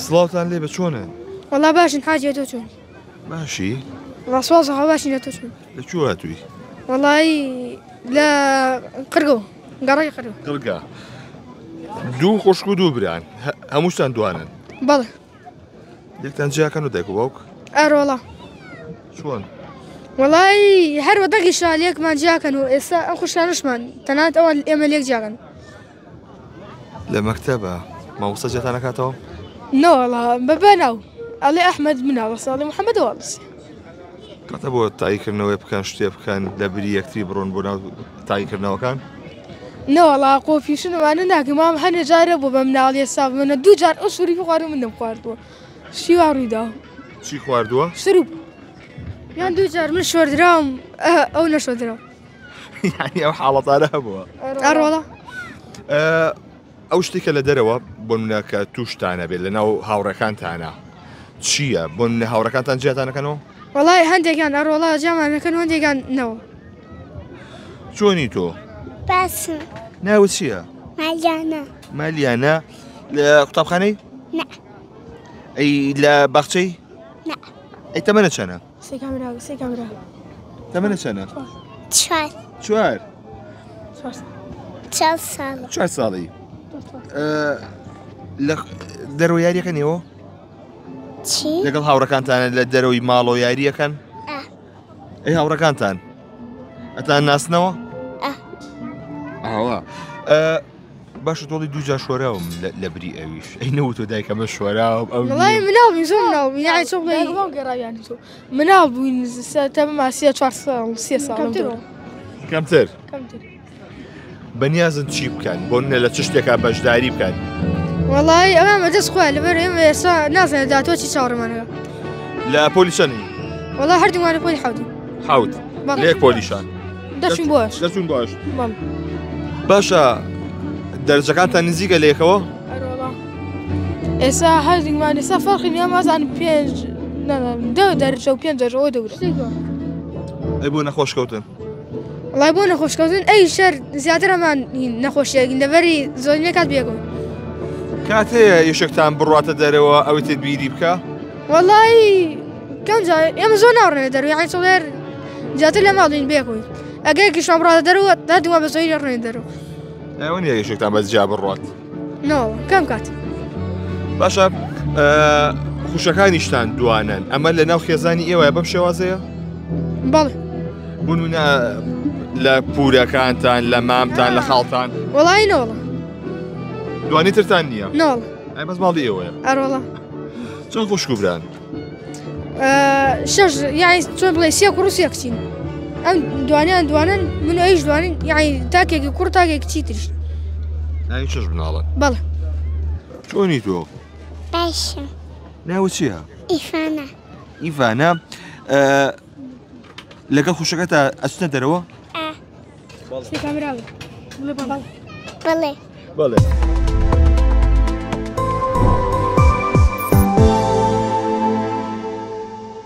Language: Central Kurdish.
سڵاوتان لێ بە چۆنە؟ والله باشن حاجة توتون باشی؟ والله صوصها باشن توتون لەکوێ هاتووی؟ والله لا قرقو قرقي قرقو قڕگا دوو خوشک و دوو بران هەمووشتان دوانن بلى یەکتان جیاکەن و دایک و باوک؟ والله چۆن؟ والله هر ودقي شاليك ما جاكن وإسا أخو شانش من تنات أول إيميليك جاكن لە مەکتەبە مامۆستا جێتان نەکاتەوە؟ نو والله ببناو علي أحمد منا بس علي محمد والله کاتە بۆ تاییکردنەوەی بکەن شتێ بکەن لە بری یەکتری بڕۆن بۆ ناو تاییکردنەوەکان؟ نو والله قوفي شنو أنا ناقي ما هني جارب وبمنا علي الصاب من دو جار أسوري بقارو منهم قاردو شي واريدا چی خواردووە؟ شروب يعني دو جار من شور درام أو نشور درام یعنی ئەو حاڵەتانە هەبووە والله ئەو شتێکە لە دەرەوە بۆ نمونە کە تووشتانە بێت لەناو هاوڕەکانتانە چییە؟ بۆ نمونە هاوڕەکانتان جێتانەکەنەوە؟ والله هندي كان والله جامعة كان هندي كان نو چۆنی تۆ؟ باسم ناوت چییە؟ مالیانە مالیانە لە قوتابخانەی؟ نە ئەی لە باخچەی؟ نە ئەی تەمەنە چەنە؟ سي كاميرا تەمەنە چەنە؟ چوار چوار؟ چل ساڵە چوار ساڵی لە دەرەوە یاریەکەنیەوە؟ چی؟ لەگەڵ هاوڕەکانتانە لە دەرەوەی ماڵەوە یاریەکەن؟ ئەی هاوڕەکانتان ئەتان ناسنەوە؟ ئاوا باشە تۆڵی دووجار شۆراوم لە بری ئەویش ئەی نەوت تۆ دایکەمە شۆراوم ئەو والله مناوبين زوم مناوبين يعني شغلي يعني مناوبين تم مع سيا شهر سيا کەمتر بەنیازن چی بکەن بۆ نە لە چ شتێکا بەشداری بکەن؟ والله أمام دس خويا لبر ناس داتو شي صار منها لە پۆلیسانی؟ والله هردي وانا بولي حودي حوت لێک پۆلیشان دشون بواش دەچون باش بام باشە دەرجەکانتان نزیکە لەیەکەوە؟ والله إسا هردي ما نسا فرق اليوم مثلا بينج لا دو درجة وبين درجة ودورة ئەی بۆ نەخۆشکەوتن؟ والله يبون خوش كوزن أي شر زيادة ما نخوش يعني دبري زوجنا كات بيقول کات هەیە یەشێکتان بڕاتە دەرەوە ئەوەی تێت بیری بکە؟ والله كم جاي يوم زون أورنا درو يعني صغير جات لي ماضين بيقول أجي كيش عمره درو ده ما بسوي يرنا درو ئەوە نیە یەشێکتان بەجیا بڕات نو كم كات باشە خوشەکانیشتان دوانن ئەمە لە ناو خێزانی ئێوەیە بەم شێوازەیە؟ بالله بوونە لە پورەکانتان لە مامتان لە خاڵتان والله نو والله دوانی ترتان نییە؟ نو والله ئەی بەس ماڵی ئێوەیە والله چۆن خوشک و بران؟ شش يعني شو بغي سياق وروسيا كتير أم دوانين منو أيش دوانين يعني تاكي كور تاكي كتيرش ئەی چش بناڵن؟ بالله چۆنی تۆ؟ باشم ناوت چییە؟ ئیفانە ئیڤانە لەگەڵ خوشەکەتە ئەچنە دەرەوە؟ سي كاميرا بڵێ بەڵێ